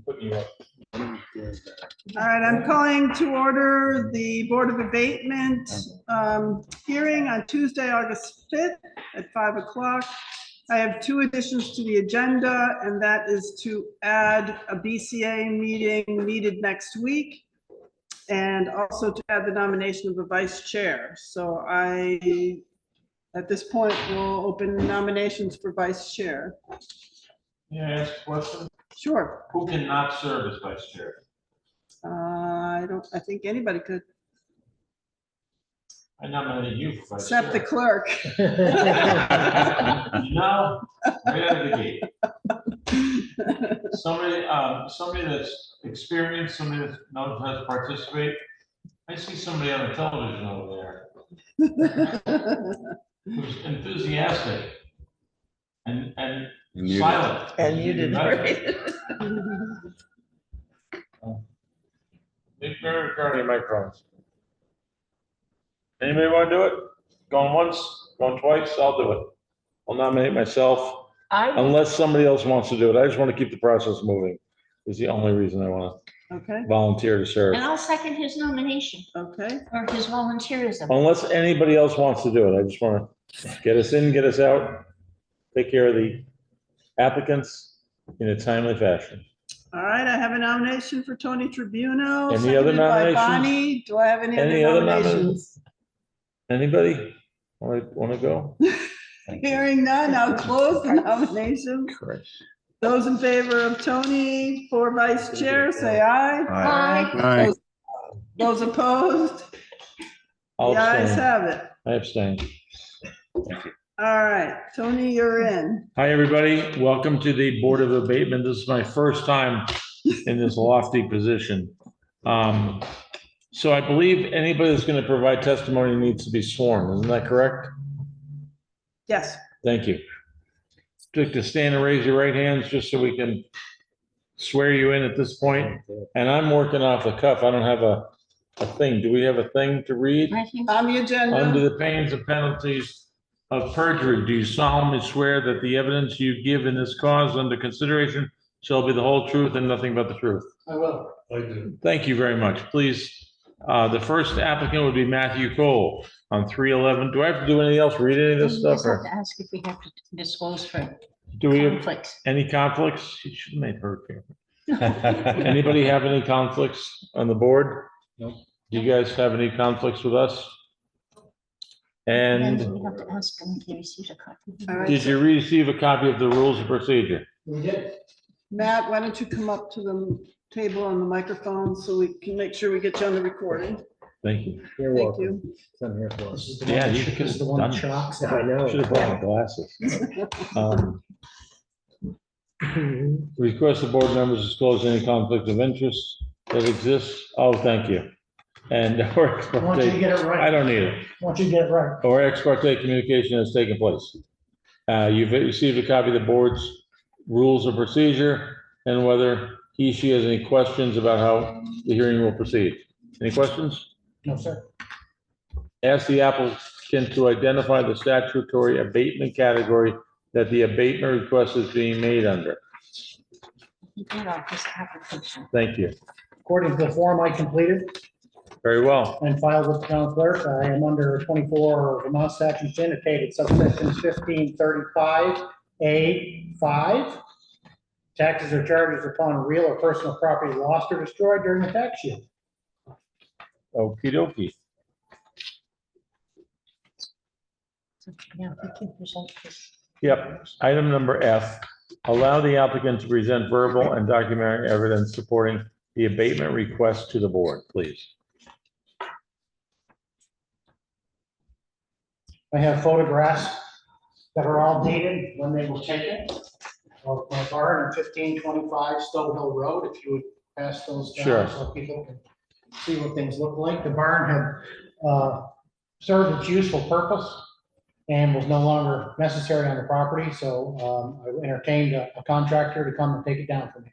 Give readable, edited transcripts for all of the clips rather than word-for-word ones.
Putting you up. All right, I'm calling to order the Board of Abatement hearing on Tuesday, August 5th at 5 o'clock. I have two additions to the agenda, and that is to add a BCA meeting needed next week, and also to add the nomination of a vice chair. So I, at this point, will open nominations for vice chair. May I ask a question? Sure. Who cannot serve as vice chair? I think anybody could, I nominate you for vice except the chair. clerk. No, right out of the gate. Somebody that's experienced, somebody that knows how to participate. I see somebody on the television over there who's enthusiastic and silent. And you did great. Regarding microphones. Anybody want to do it? Going once, going twice, I'll do it. I'll nominate myself unless somebody else wants to do it. I just want to keep the process moving. Is the only reason I want Okay, to volunteer to serve. And I'll second his nomination okay. or his volunteerism. Unless anybody else wants to do it. I just want to get us in, get us out, take care of the applicants in a timely fashion. All right, I have a nomination for Tony Tribuno. Any other seconded by nominations? Bonnie. Do I have any Other other nominations? Anybody want to go? Hearing none, I'll close the nomination. Correct. Those in favor of Tony for vice chair, say aye. Aye. Those opposed? I'll The ayes abstain. have it. I abstain. All right, Tony, you're in. Hi, everybody. Welcome to the Board of Abatement. This is my first time in this lofty position. So I believe anybody that's going to provide testimony needs to be sworn. Isn't that correct? Yes. Thank you. Just to stand and raise your right hands just so we can swear you in at this point. And I'm working off the cuff. I don't have a thing. Do we have a thing to read? I think On the agenda. Under the pains and penalties of perjury, do you solemnly swear that the evidence you give in this cause under consideration shall be the whole truth and nothing but the truth? I will. I do. Thank you very much. Please, the first applicant would be Matthew Cole on 311. Do I have to do anything else? Read any of this we stuff? just have Or to ask if we have to disclose for do we have conflicts. any conflicts? You should have made her careful. Anybody have any conflicts on the board? No. Do you guys have any conflicts with us? And And we have to ask them if they received a copy. All right, did you receive a copy of the rules of procedure? We did. Matt, why don't you come up to the table on the microphone so we can make sure we get you on the recording? Thank you. You're Thank welcome. you. I'm here for. This is the Yeah, one, you this could is the have one done- that shocks. I know. Should have brought my glasses. Request the board members disclose any conflict of interest that exists. Oh, thank you. And or I want you to get it I right. don't need it. I want you to get it right. Or ex parte communication has taken place. You've received a copy of the board's rules of procedure and whether he, she has any questions about how the hearing will proceed. Any questions? No, sir. Ask the applicant to identify the statutory abatement category that the abatement request is being made under. He did on his application. Thank you. According to the form I completed Very well. and filed with the town clerk, I am under 24 Vermont statutes annotated subsections 1535A5. Taxes or charges upon real or personal property lost or destroyed during the tax year. Okey dokey. So, yeah, we can present this. Yep. Item number F, allow the applicant to present verbal and documentary evidence supporting the abatement request to the board, please. I have photographs that are all dated when they were taken of my barn on 1525 Stowe Hill Road, if you would pass those Sure. down so people can see what things look like. The barn had served its useful purpose and was no longer necessary on the property, so I entertained a contractor to come and take it down for me.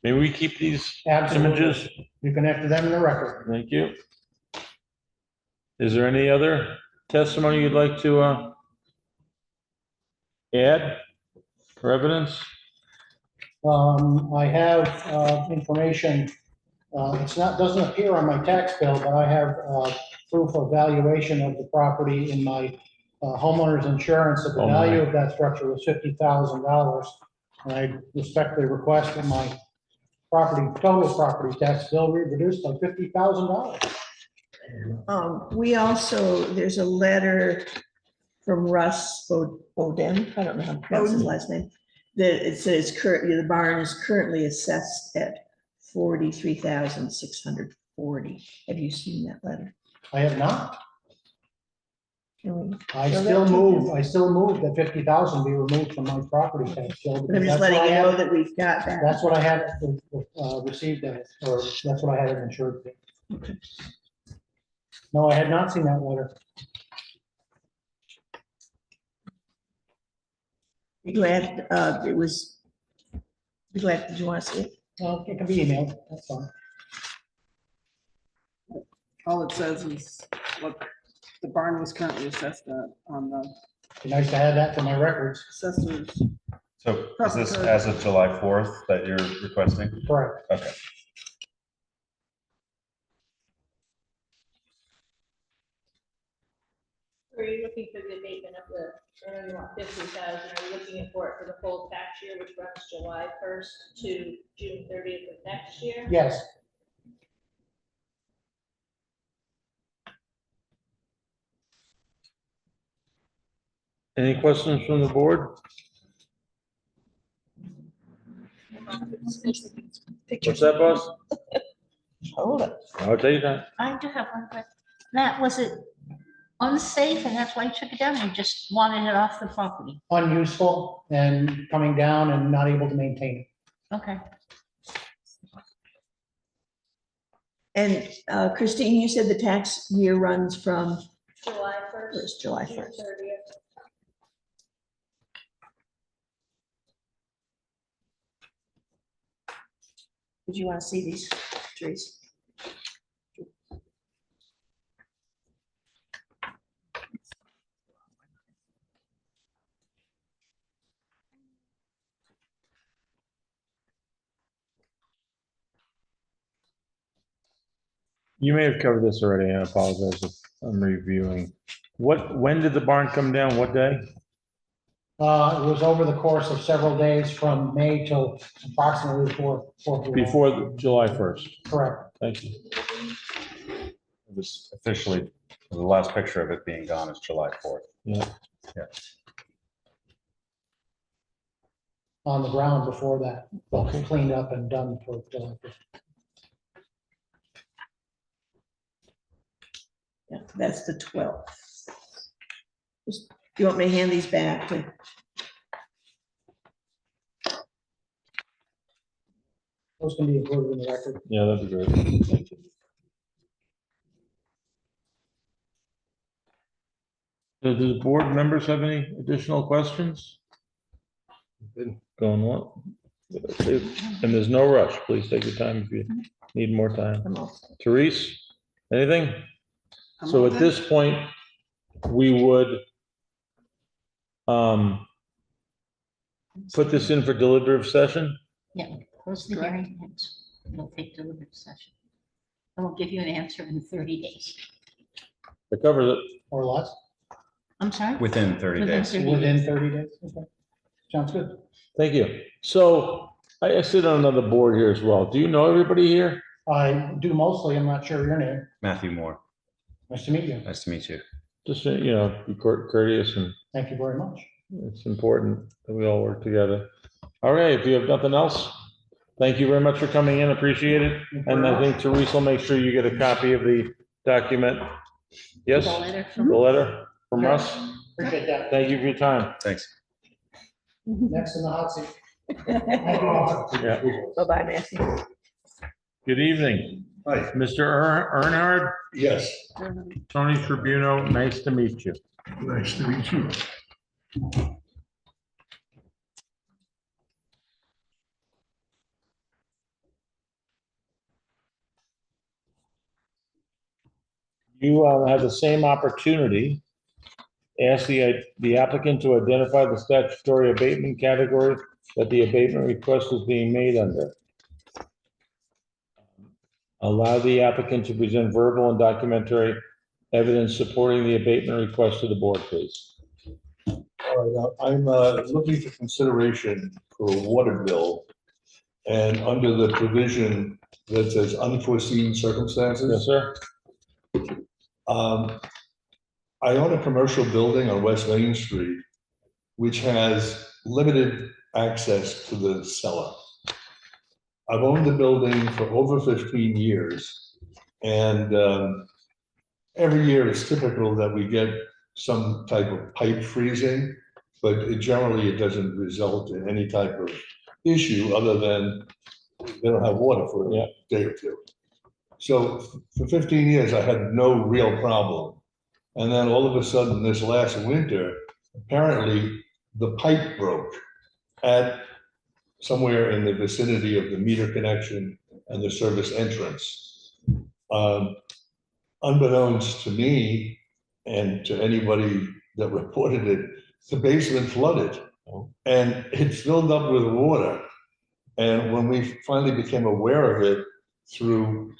May we keep these Absolutely. images? You can enter them in the record. Thank you. Is there any other testimony you'd like to add for evidence? I have information, doesn't appear on my tax bill, but I have proof of valuation of the property in my homeowner's insurance, that the Oh, my. value of that structure was $50,000. And I respectfully request that my total property tax bill be reduced by $50,000. We also, there's a letter from Russ Odem, I don't know how to pronounce his last name, that it says currently, the barn is currently assessed at 43,640. Have you seen that letter? I have not. Can we I show still that to move, him? I still move that 50,000 be removed from my property tax bill. But I'm because just that's letting what you I know have- that we've got that. That's what I had received as, or that's what I had it insured for. No, I had not seen that letter. Be glad, it was, be glad, did you want to see it? Well, it can be emailed, that's fine. All it says is what the barn was currently assessed at on the Be nice to have that for my records. assessors. So is this as of July 4th that you're requesting? Correct. Okay. Are you looking for the abatement of the, I know you want 50,000, are you looking for it for the full tax year, which runs July 1st to June 30th of next year? Yes. Any questions from the board? What's that, boss? Hold it. I'll tell you that. I do have one question. That, was it unsafe and that's why you took it down? You just wanted it off the property? Unuseful and coming down and not able to maintain it. Okay. And Christine, you said the tax year runs from July 1st. July June 1st. 30th. Did you want to see these trees? You may have covered this already. I apologize if I'm reviewing. When did the barn come down? What day? It was over the course of several days from May till approximately 4th. Before July 1st. Correct. Thank you. It was officially, the last picture of it being gone is July 4th. Yeah. On the ground before that, Okay. cleaned up and done for July 1st. Yeah, that's the 12th. You want me to hand these back to? Those can be included in the record. Yeah, that'd be great. Thank you. Do the board members have any additional questions? Going well. And there's no rush. Please take your time if you need more time. I'm all- Therese, anything? I'm So all at good. this point, we would put this in for deliberative session. Yeah, close the Correct. hearing. and We'll take deliberative session. I will give you an answer in 30 days. That covers it. Or less, I'm sorry? Within 30 Within days. 30 within days. 30 days. Okay. Sounds good. Thank you. So I sit on another board here as well. Do you know everybody here? I do mostly, I'm not sure your name. Matthew Moore, Nice to meet you. nice to meet you. Just, be courteous, and Thank you very much. it's important that we all work together. All right, if you have nothing else, thank you very much for coming in. Appreciate it. Thank you And very I much. think Therese will make sure you get a copy of the document. Yes, The letter the from, letter from Russ. Appreciate that. Thank you for your time. Thanks. Next in the hot seat. Thank you all. Yeah. Bye-bye, Matthew. Good evening. Hi, Mr. Earnhardt, yes, Tony Tribuno, nice to meet you. nice to meet you. You have the same opportunity. Ask the applicant to identify the statutory abatement category that the abatement request is being made under. Allow the applicant to present verbal and documentary evidence supporting the abatement request to the board, please. All right, I'm looking for consideration for a water bill. And under the provision that says unforeseen Yes, circumstances, sir. I own a commercial building on West Main Street, which has limited access to the cellar. I've owned the building for over 15 years, and every year it's typical that we get some type of pipe freezing, but it doesn't result in any type of issue other than they don't have water for a day or two. So for 15 years, I had no real problem. And then all of a sudden, this last winter, apparently the pipe broke at somewhere in the vicinity of the meter connection and the service entrance. Unbeknownst to me and to anybody that reported it, the basement flooded and it filled up with water. And when we finally became aware of it through,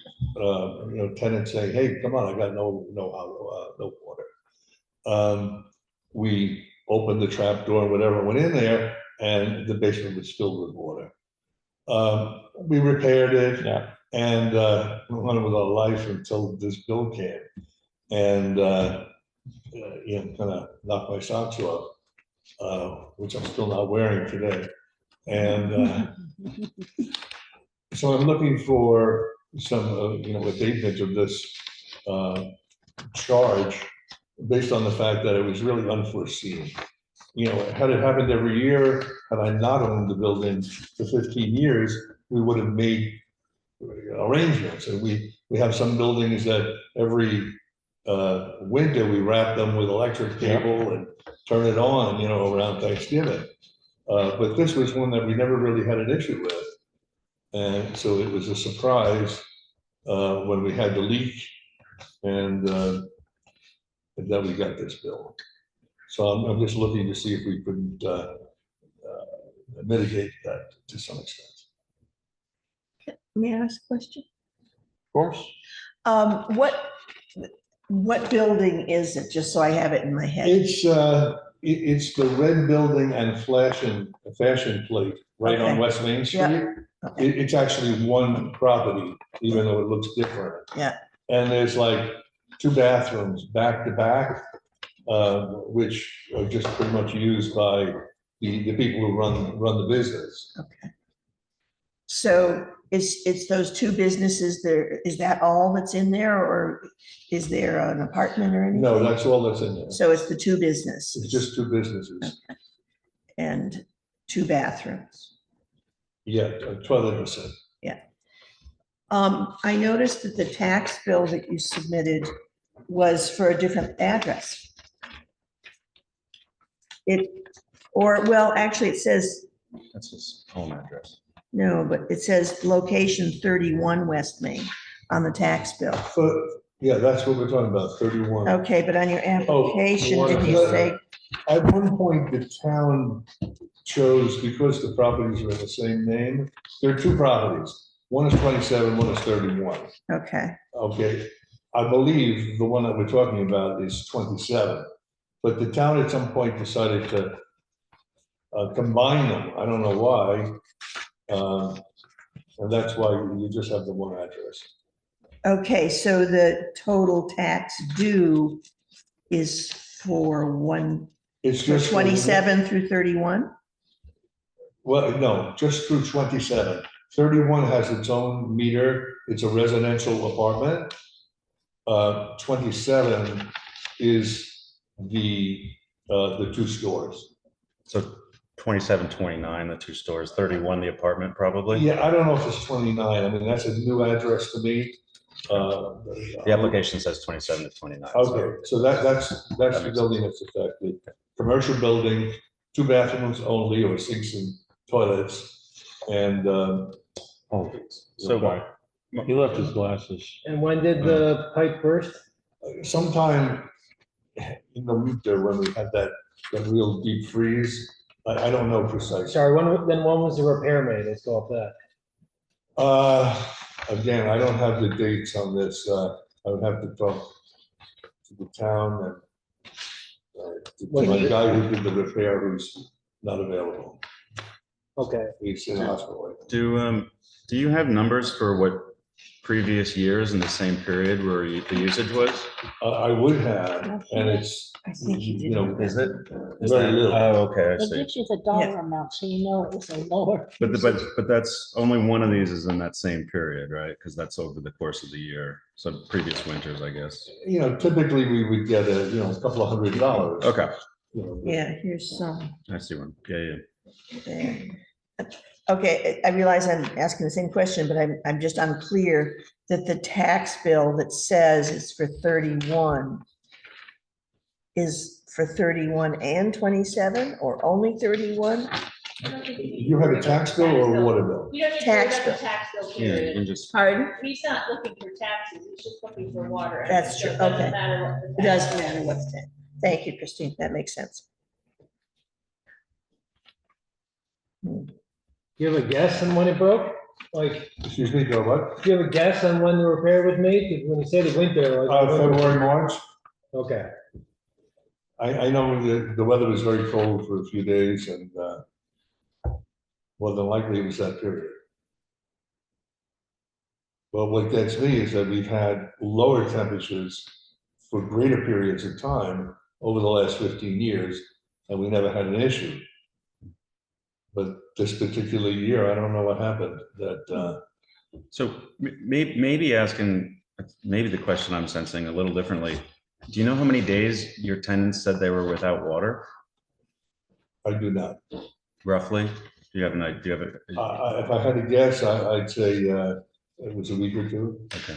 tenants saying, "Hey, come on, I got no water." We opened the trap door and whatever went in there, and the basement was filled with water. We repaired it, Yeah. and went on with our life until this bill came, and kind of knocked my socks off, which I'm still not wearing today. And so I'm looking for some, abatement of this charge based on the fact that it was really unforeseen. Had it happened every year, had I not owned the building for 15 years, we would have made arrangements. And we have some buildings that every winter we wrap them with electric cable and turn it on, around Thanksgiving. But this was one that we never really had an issue with. And so it was a surprise when we had the leak and then we got this bill. So I'm just looking to see if we could mitigate that to some extent. May I ask a question? Of course. What building is it, just so I have it in my head? It's the red building and fashion plate right on Okay. West Main Street. Yeah. Okay. It's actually one property, even though it looks different. Yeah. And there's like 2 bathrooms back to back, which are just pretty much used by the people who run the business. Okay. So it's those 2 businesses there, is that all that's in there, or is there an apartment or anything? No, that's all that's in there. So it's the 2 businesses? It's just 2 businesses. Okay. And 2 bathrooms? Yeah, a toilet and sink. I noticed that the tax bill that you submitted was for a different address. Actually, it says, That's his home address. no, but it says location 31 West Main on the tax bill. But, yeah, that's what we're talking about, 31. Okay, but on your application, water did you bill. say, At one point, the town chose, because the properties are in the same name, there are 2 properties. One is 27, one is 31. okay, Okay, I believe the one that we're talking about is 27. But the town at some point decided to combine them. I don't know why. And that's why you just have the one address. okay, so the total tax due is for It's just 27 through 31? Well, no, just through 27. 31 has its own meter. It's a residential apartment. 27 is the 2 stores. So 27, 29, the 2 stores, 31, the apartment probably. Yeah, I don't know if it's 29. I mean, that's a new address to me. The application says 27 to 29. Okay, so that's the building that's affected. Commercial building, 2 bathrooms only, or sinks and toilets, and So He left his glasses. And when did the pipe burst? sometime in the winter when we had that real deep freeze, I don't know precisely. Sorry, when was the repair made? Let's go off that. Again, I don't have the dates on this. I would have to talk to the town and to the guy who did the repair who's not available. Okay. He's in the hospital right now. Do you have numbers for what previous years in the same period where the usage was? I would have, and it's, I think he did. you know, Is it? very little. Oh, okay, I It see. gives you the dollar amount, so you know it was a lower. But that's, only one of these is in that same period, right? Because that's over the course of the year. So previous winters, I guess. You know, typically we would get a couple of $100. Okay, You know, Yeah, here's some I see one. Yeah. there. Okay, I realize I'm asking the same question, but I'm just unclear that the tax bill that says it's for 31 is for 31 and 27 or only 31? You have a tax bill or a water bill? You don't need to Tax worry about bill. the tax bill Yeah, you period. can just, Pardon? He's not looking for taxes, he's just looking for water. That's So true, it doesn't okay. matter what the It tax doesn't bill matter is. what's that. Thank you, Christine. That makes sense. Do you have a guess on when it broke? Like, Excuse me, go what? do you have a guess on when the repair was made? 'Cause when you say the winter, like. February, March. Okay, I know the weather was very cold for a few days and more than likely it was that period. But what gets me is that we've had lower temperatures for greater periods of time over the last 15 years, and we never had an issue. But this particular year, I don't know what happened, that, so maybe asking, maybe the question I'm sensing a little differently. Do you know how many days your tenants said they were without water, I do not. roughly? Do you have an idea? Do you have a? If I had to guess, I'd say it was a week or two. Okay.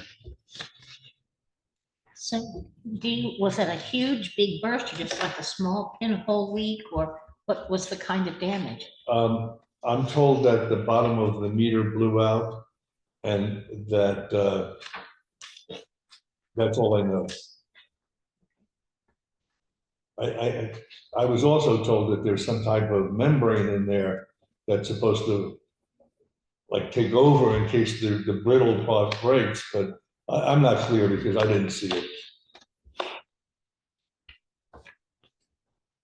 So was it a huge, big burst or just like a small pinhole leak, or what was the kind of damage? I'm told that the bottom of the meter blew out and that that's all I know. I was also told that there's some type of membrane in there that's supposed to like take over in case the brittle part breaks, but I'm not clear because I didn't see it.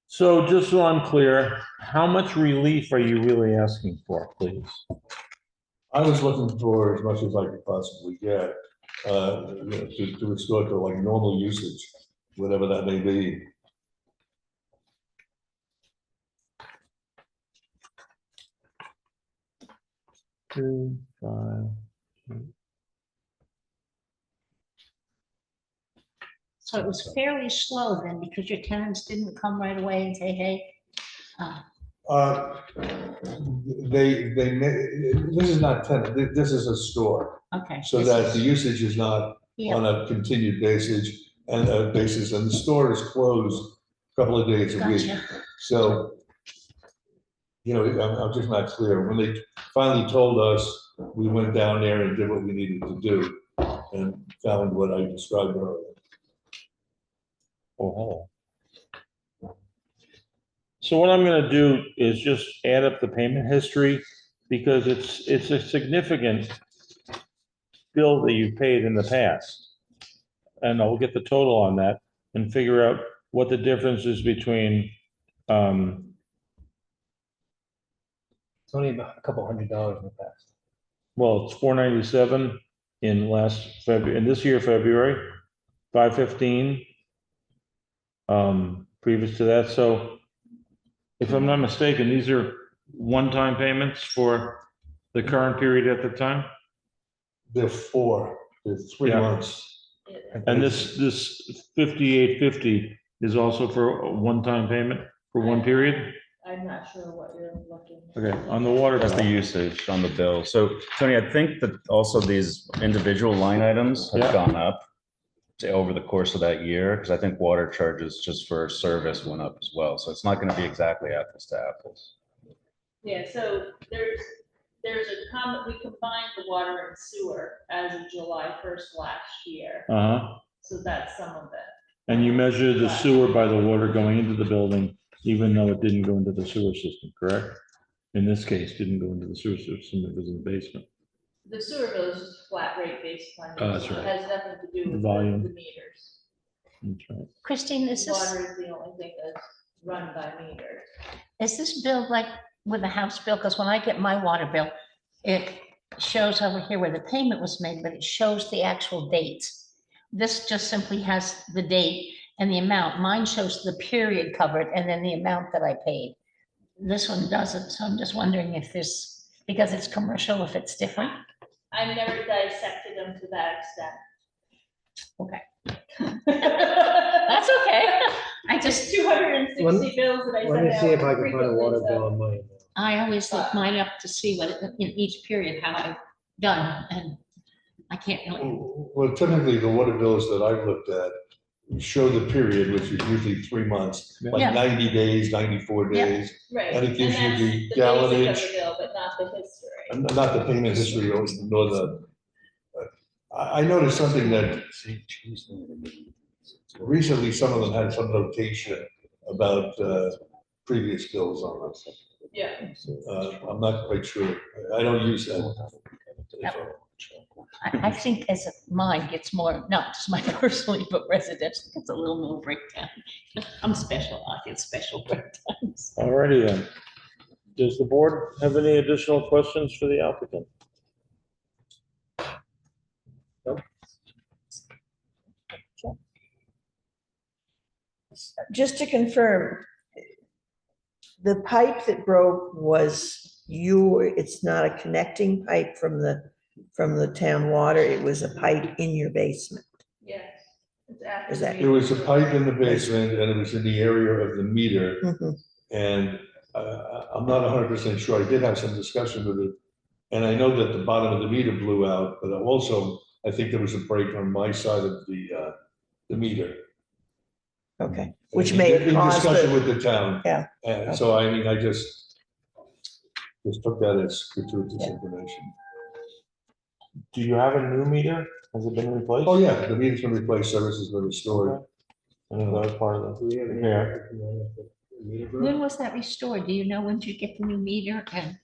so just so I'm clear, how much relief are you really asking for, please? I was looking for as much as I could possibly get to restore to like normal usage, whatever that may be. Two, five. So it was fairly slow then, because your tenants didn't come right away and say, hey. This is not tenant, this is a store, Okay. so this that is- the usage is not Yeah, on a continued basis, and the store is closed a couple of days a week. gotcha. So, I'm just not clear. When they finally told us, we went down there and did what we needed to do and found what I described earlier. Oh, hello. So what I'm gonna do is just add up the payment history, because it's a significant bill that you've paid in the past. And I'll get the total on that and figure out what the difference is between, It's only about a couple $100 in the past. well, it's 497 in last February, in this year, February, 515. Previous to that, so if I'm not mistaken, these are one-time payments for the current period at the time? They're 3 Yeah. months. And this 5850 is also for a one-time payment for one period? I'm not sure what you're looking. Okay, on the water That's the bill. usage on the bill. So Tony, I think that also these individual line items Yeah. have gone up over the course of that year, because I think water charges just for service went up as well. So it's not going to be exactly apples to apples. Yeah, so there's we combined the water and sewer as of July 1st last year. Uh-huh, So that's some of it. and you measure the sewer by the water going into the building even though it didn't go into the sewer system, correct? In this case, didn't go into the sewer system, it was in the basement. The sewer bill is just flat rate based on, Oh, that's so it right. has nothing to do with Volume. the meters. That's right. Christine, is this, Water is the only thing that's run by meters. is this bill like with the house bill? Because when I get my water bill, it shows over here where the payment was made, but it shows the actual dates. This just simply has the date and the amount. Mine shows the period covered and then the amount that I paid. This one doesn't, so I'm just wondering if this, because it's commercial, if it's different. I've never dissected them to that extent. Okay. That's That's okay. I just just, 260 Let- bills that I Let me send see out if I can find a frequently, water so- bill on my email. I always look mine up to see what, in each period, how I've done, and I can't really. Well, typically, the water bills that I've looked at show the period, which is usually 3 months, Yeah. like 90 days, 94 Yeah. days. Right. And it gives you that's the basic of gallonage. the bill, but not the history. And not the payment history, nor the, I noticed something that recently, some of them had some notation about previous bills on them. Yeah. I'm not quite sure. I don't use that. I think as mine gets more, not just mine personally, but residential, gets a little more breakdown. I'm special, I get special breakdowns. Alrighty then. Does the board have any additional questions for the applicant? Just to confirm, the pipe that broke was it's not a connecting pipe from the town water, it was a pipe in your basement. Yes. It's after Is the that- meeting. There was a pipe in the basement and it was in the area of the meter. Mhm. And I'm not 100% sure. I did have some discussion with it. And I know that the bottom of the meter blew out, but also I think there was a break on my side of the meter. Okay, which may have In caused discussion the, with the town. Yeah. And so I mean, I just took that as gratuitous Yeah. information. Do you have a new meter? Has it been replaced? Oh, yeah, the meter's been replaced, service has been restored. I know that was part of Do we have any Yeah. other meter bill? When was that restored? Do you know when did you get the new meter? And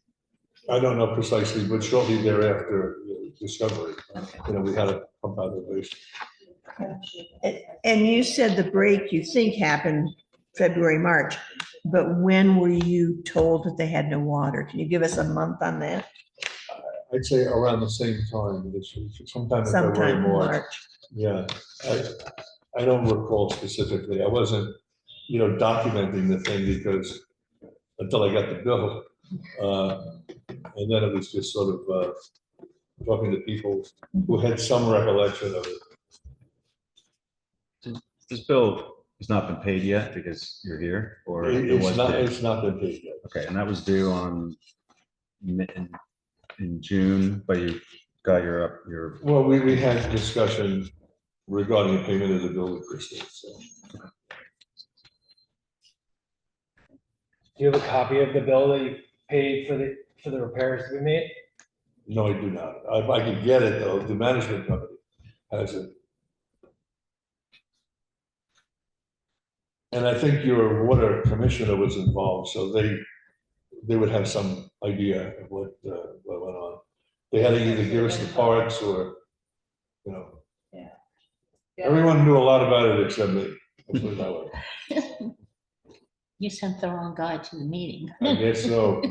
I don't know precisely, but shortly thereafter, discovery, we had a pump out of the basement. and you said the break you think happened February, March, but when were you told that they had no water? Can you give us a month on that? I'd say around the same time, sometime in February, Sometime in March. March. Yeah, I don't recall specifically. I wasn't, documenting the thing because until I got the bill. And then it was just sort of talking to people who had some recollection of it. This bill has not been paid yet because you're here, or it was paid? It's not been paid yet. Okay, and that was due on in June, but you got your, Well, we had discussion regarding the payment of the bill with Christine, so. Do you have a copy of the bill that you paid for the repairs to be made? No, I do not. I can get it though. The management company has it. And I think your water commissioner was involved, so they would have some idea of what went on. They had to either give us the parts or, Yeah. everyone knew a lot about it except me. Let's put it that way. you sent the wrong guy to the meeting. I guess so.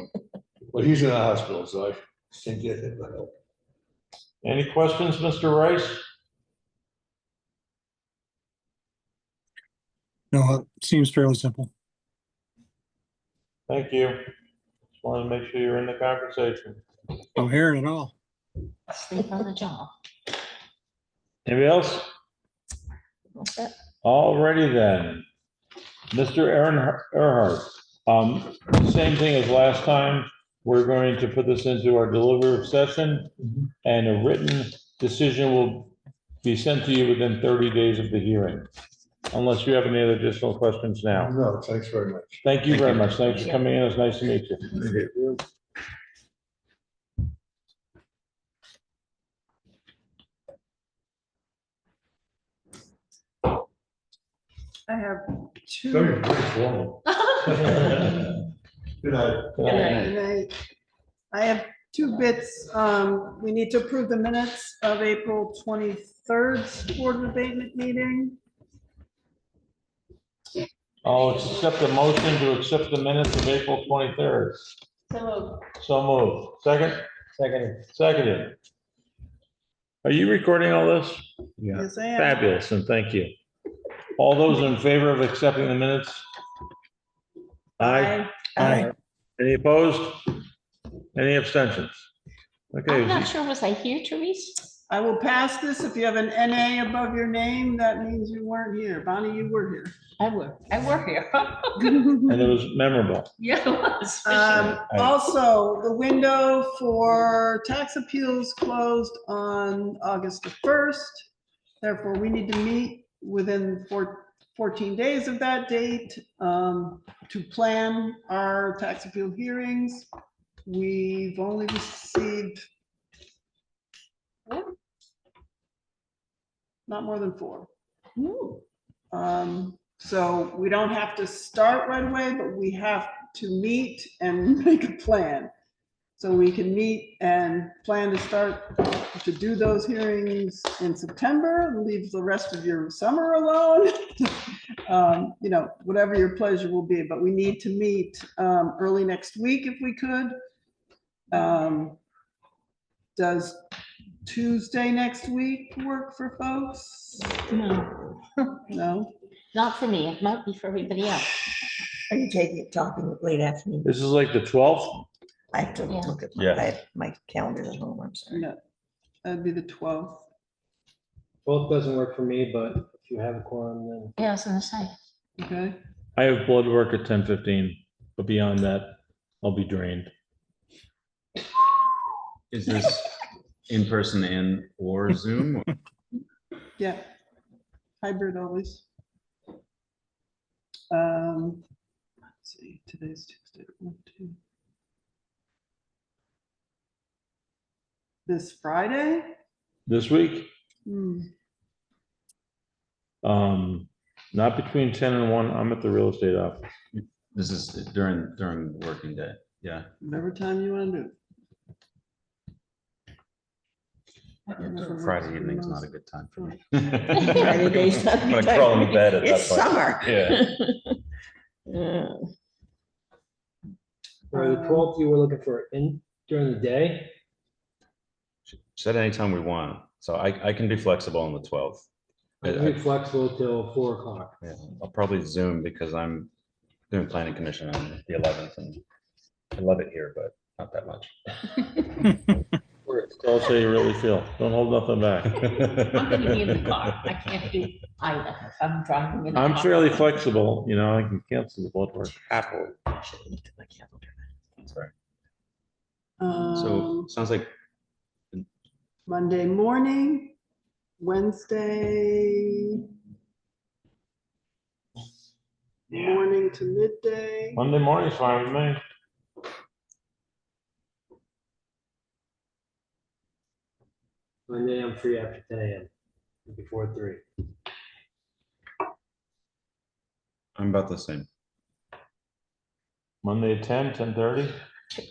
Well, he's in the hospital, so I can't get him the help. Any questions, Mr. Rice? No, it seems fairly simple. Thank you. Just wanted to make sure you're in the conversation. I'm hearing it all. Sleep on the job. Anybody else? What's that? Alrighty then. Mr. Earnhardt, same thing as last time. We're going to put this into our deliberative session and a written decision will be sent to you within 30 days of the hearing. Unless you have any other additional questions now. No, thanks very much. Thank you Thank very you. much. Thanks for coming in. It's nice to meet you. I have two. Very formal. Good night. Good night. I have two bits. We need to approve the minutes of April 23rd Board of Abatement meeting. Oh, let's accept the motion to accept the minutes of April 23rd. So So moved. Second, Second. seconded. Are you recording all this? Yeah. Yes, I am. Fabulous, and thank you. All those in favor of accepting the minutes? Aye. Aye. Any opposed? Any abstentions? I'm Okay, not sure, was I here, Therese? I will pass this. If you have an NA above your name, that means you weren't here. Bonnie, you were here. I work here. and it was memorable. Yeah, it was. Also, the window for tax appeals closed on August the 1st. Therefore, we need to meet within 14 days of that date to plan our tax appeal hearings. We've only received not more than 4. So we don't have to start right away, but we have to meet and make a plan. So we can meet and plan to start to do those hearings in September, and leave the rest of your summer alone. You know, whatever your pleasure will be, but we need to meet early next week if we could. Does Tuesday next week work for folks? No, No? not for me. It might be for everybody else. Are you talking late afternoon? This is like the 12th? I have to Yeah. look at, Yeah. I have my calendar at home, I'm sorry. No, that'd be the 12th. Both doesn't work for me, but if you have a quorum, then Yeah, I was gonna say. Okay, I have blood work at 10:15, but beyond that, I'll be drained. Is this in person and or Zoom? yeah. Hybrid always. Let's see, today's Tuesday. 1, 2. This Friday? This week, Hmm, not between 10 and 1, I'm at the real estate office. This is during working day. Yeah. whatever time you want to do. Whatever Friday works for evening's not most. a good time for me. Friday day's not a I'm good gonna time crawl for in me. bed at that It's point. summer. Yeah. for the 12th, you were looking for in during the day. Said anytime we want, so I can be flexible on the 12th. I can be flexible till 4 o'clock. Yeah, I'll probably Zoom because I'm doing planning commission on the 11th, and I love it here, but not that much. Don't say you really feel. Don't hold nothing back. I'm gonna be in the car. I can't do either if I'm driving in the car. I'm fairly flexible, you know, I can cancel the blood work happily. Sorry. So sounds like Monday morning, Wednesday morning to midday. Monday morning's fine with me. Monday, I'm free after 10 a.m. before 3. I'm about the same. Monday at 10, 10:30.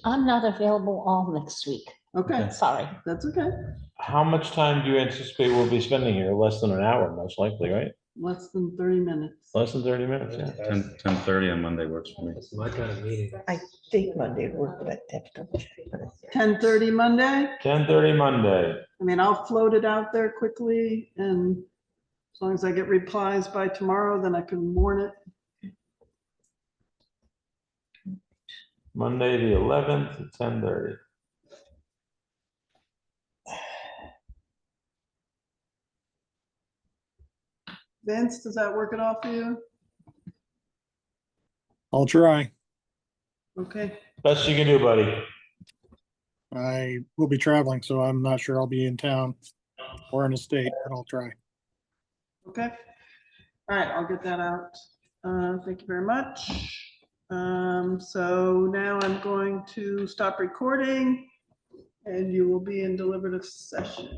I'm not available all next week. Okay, Sorry. that's okay. How much time do you anticipate we'll be spending here? Less than an hour, most likely, right? Less than 30 minutes. Less than 30 minutes, yeah. 10:30 on Monday works for me. That's my kind of meeting. I think Monday would work, but I have to double check. 10:30 Monday. 10:30 Monday. I mean, I'll float it out there quickly, and as long as I get replies by tomorrow, then I can warn it. Monday, the 11th at 10:30. Vince, does that work at all for you? I'll try. Okay, Best you can do, buddy. I will be traveling, so I'm not sure I'll be in town or in the state, but I'll try. okay. All right, I'll get that out. Thank you very much. So now I'm going to stop recording and you will be in deliberative session.